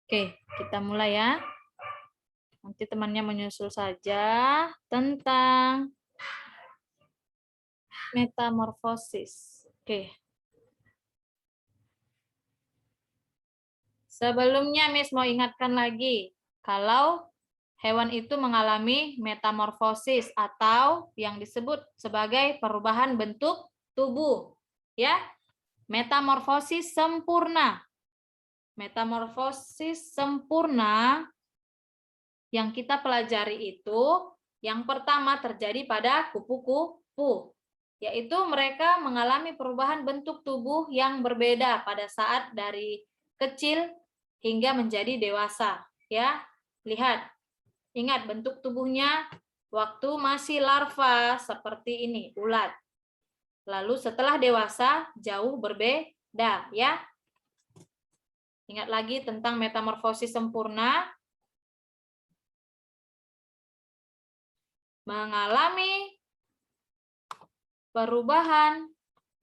Oke, kita mulai ya. Nanti temannya menyusul saja tentang metamorfosis. Oke. Sebelumnya Miss mau ingatkan lagi, kalau hewan itu mengalami metamorfosis atau yang disebut sebagai perubahan bentuk tubuh, ya. Metamorfosis sempurna. Metamorfosis sempurna yang kita pelajari itu yang pertama terjadi pada kupu-kupu, yaitu mereka mengalami perubahan bentuk tubuh yang berbeda pada saat dari kecil hingga menjadi dewasa. Ya, lihat, ingat bentuk tubuhnya waktu masih larva seperti ini, ulat. Lalu setelah dewasa jauh berbeda, ya. Ingat lagi tentang metamorfosis sempurna. Mengalami perubahan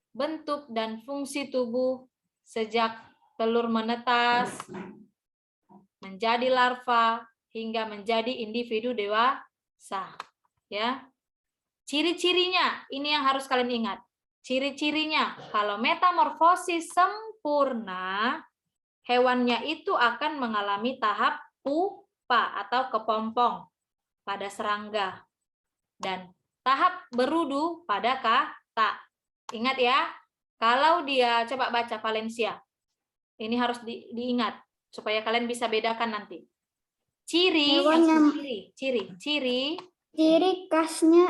bentuk dan fungsi tubuh sejak telur menetas, menjadi larva, hingga menjadi individu dewasa. Ya. Ciri-cirinya, ini yang harus kalian ingat. Ciri-cirinya, kalau metamorfosis sempurna, hewannya itu akan mengalami tahap pupa atau kepompong pada serangga. Dan tahap berudu pada kata. Ingat ya, kalau dia, coba baca Valencia. Ini harus diingat, supaya kalian bisa bedakan nanti. Ciri khasnya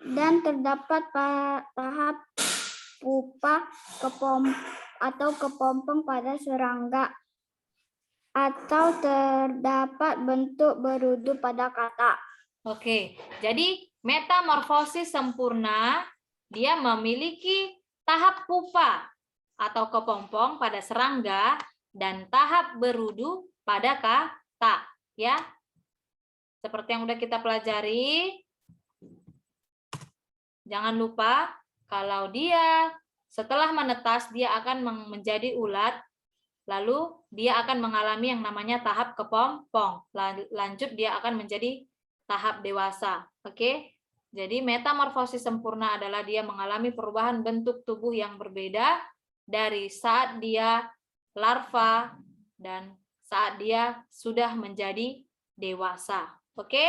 dan terdapat tahap pupa atau kepompong pada serangga atau terdapat bentuk berudu pada kata. Oke, jadi metamorfosis sempurna dia memiliki tahap pupa atau kepompong pada serangga dan tahap berudu pada kata, ya. Seperti yang udah kita pelajari. Jangan lupa kalau dia setelah menetas dia akan menjadi ulat, lalu dia akan mengalami yang namanya tahap kepompong. Lanjut dia akan menjadi tahap dewasa. Oke. Jadi metamorfosis sempurna adalah dia mengalami perubahan bentuk tubuh yang berbeda dari saat dia larva dan saat dia sudah menjadi dewasa. Oke?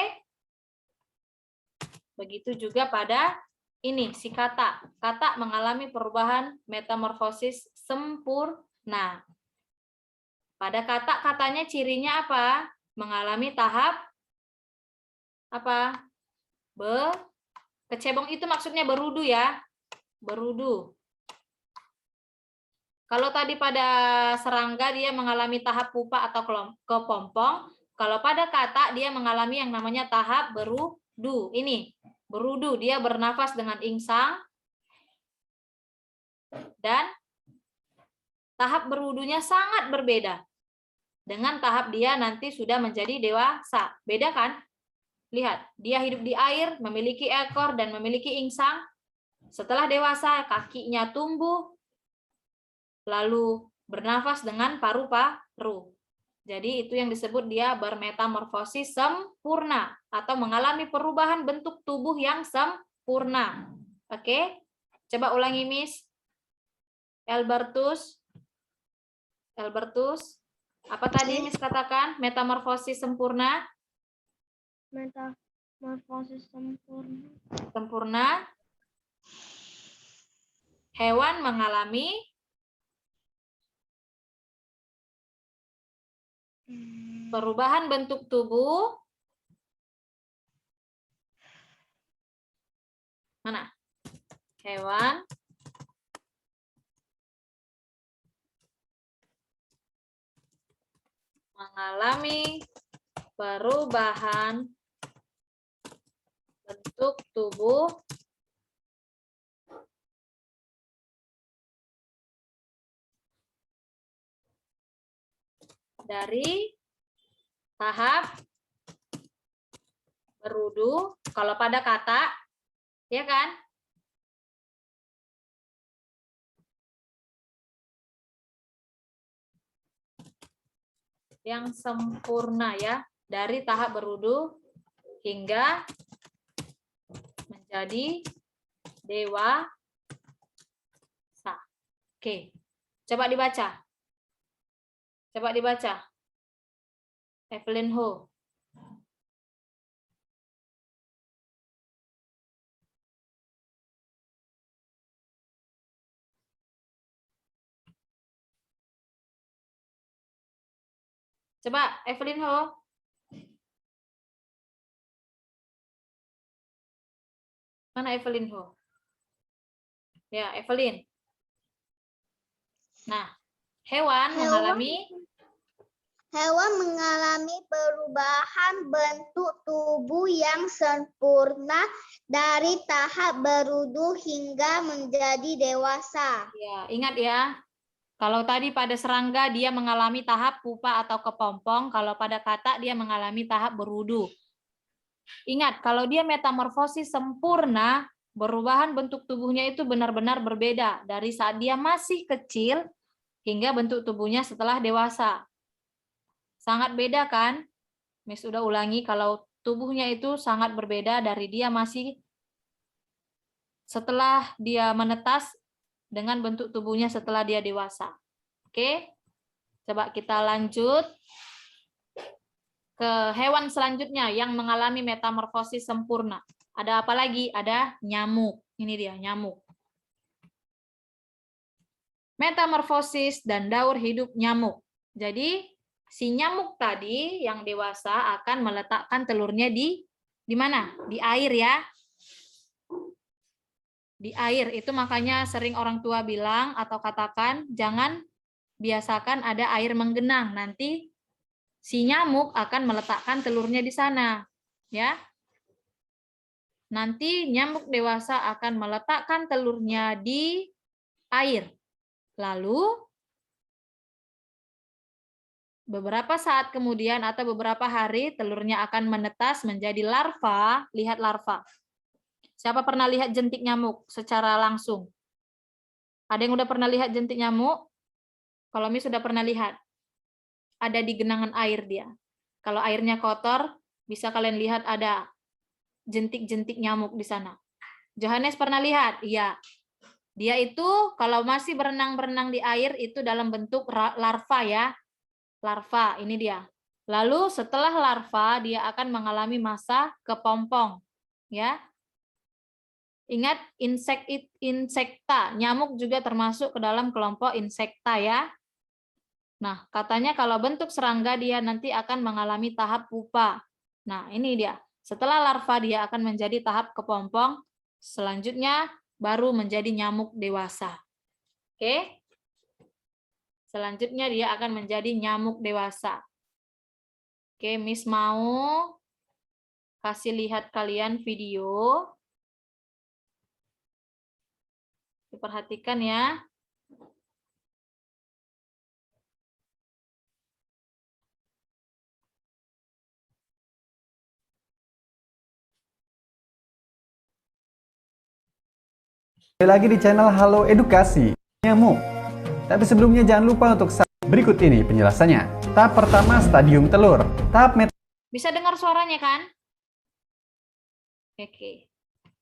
Begitu juga pada ini si kata. Kata mengalami perubahan metamorfosis sempurna. Pada kata-katanya cirinya apa? Mengalami tahap apa? Kecebong itu maksudnya berudu ya. Berudu. Kalau tadi pada serangga dia mengalami tahap pupa atau kepompong, kalau pada kata dia mengalami yang namanya tahap berudu. Ini, berudu, dia bernafas dengan insang dan tahap berudunya sangat berbeda dengan tahap dia nanti sudah menjadi dewasa. Beda kan? Lihat, dia hidup di air, memiliki ekor dan memiliki insang. Setelah dewasa, kakinya tumbuh, lalu bernafas dengan paru-paru. Jadi itu yang disebut dia bermetamorfosis sempurna atau mengalami perubahan bentuk tubuh yang sempurna. Oke? Coba ulangi, Miss. Albertus. Apa tadi Miss katakan? Metamorfosis sempurna? Metamorfosis sempurna. Sempurna. Hewan mengalami perubahan bentuk tubuh. Mana? Hewan mengalami perubahan bentuk tubuh dari tahap berudu, kalau pada kata, ya kan? yang sempurna ya, dari tahap berudu hingga menjadi dewasa. Oke, coba dibaca. Coba dibaca. Evelyn Ho. Coba Evelyn Ho. Mana Evelyn Ho? Ya, Evelyn. Nah, hewan mengalami perubahan bentuk tubuh yang sempurna dari tahap berudu hingga menjadi dewasa. ya, ingat ya. Kalau tadi pada serangga dia mengalami tahap pupa atau kepompong, kalau pada katak dia mengalami tahap berudu. Ingat, kalau dia metamorfosis sempurna, perubahan bentuk tubuhnya itu benar-benar berbeda dari saat dia masih kecil hingga bentuk tubuhnya setelah dewasa. Sangat beda kan? Miss udah ulangi, kalau tubuhnya itu sangat berbeda dari dia masih setelah dia menetas dengan bentuk tubuhnya setelah dia dewasa. Oke, coba kita lanjut ke hewan selanjutnya yang mengalami metamorfosis sempurna. Ada apa lagi? Ada nyamuk. Ini dia, nyamuk. Metamorfosis dan daur hidup nyamuk. Jadi, si nyamuk tadi yang dewasa akan meletakkan telurnya di mana? Di air ya. Di air. Itu makanya sering orang tua bilang atau katakan, jangan biasakan ada air menggenang. Nanti si nyamuk akan meletakkan telurnya di sana, ya. Nanti nyamuk dewasa akan meletakkan telurnya di air. Lalu beberapa saat kemudian atau beberapa hari telurnya akan menetas menjadi larva. Lihat larva. Siapa pernah lihat jentik nyamuk secara langsung? Ada yang udah pernah lihat jentik nyamuk? Kalau Miss sudah pernah lihat. Ada di genangan air dia. Kalau airnya kotor, bisa kalian lihat ada jentik-jentik nyamuk di sana. Johannes pernah lihat? Iya. Dia itu kalau masih berenang-berenang di air itu dalam bentuk larva ya. Larva, ini dia. Lalu setelah larva dia akan mengalami masa kepompong, ya. Ingat insekta, nyamuk juga termasuk ke dalam kelompok insekta ya. Nah, katanya kalau bentuk serangga dia nanti akan mengalami tahap pupa. Nah, ini dia. Setelah larva dia akan menjadi tahap kepompong, selanjutnya baru menjadi nyamuk dewasa. Oke? Selanjutnya dia akan menjadi nyamuk dewasa. Oke, Miss mau kasih lihat kalian video. Diperhatikan ya. Lagi di channel Halo Edukasi Nyamuk. Tapi sebelumnya jangan lupa untuk berikut ini penjelasannya. Tahap pertama stadium telur. Tahap Bisa dengar suaranya kan? Oke.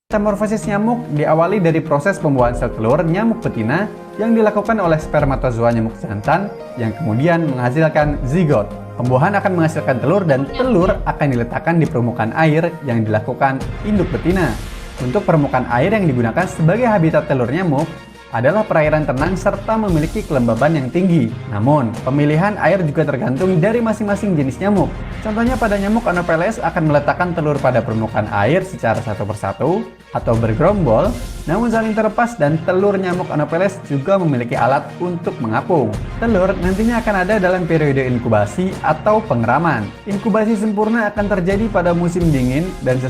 metamorfosis nyamuk diawali dari proses pembuahan sel telur nyamuk betina yang dilakukan oleh spermatozoa nyamuk jantan yang kemudian menghasilkan zigot. Pembuahan akan menghasilkan telur dan telur akan diletakkan di permukaan air yang dilakukan induk betina. Untuk permukaan air yang digunakan sebagai habitat telur nyamuk adalah perairan tenang serta memiliki kelembaban yang tinggi. Namun, pemilihan air juga tergantung dari masing-masing jenis nyamuk. Contohnya pada nyamuk Anopheles akan meletakkan telur pada permukaan air secara satu persatu atau bergerombol, namun saling terlepas dan telur nyamuk Anopheles juga memiliki alat untuk mengapung. Telur nantinya akan ada dalam periode inkubasi atau pengeraman. Inkubasi sempurna akan terjadi pada musim dingin dan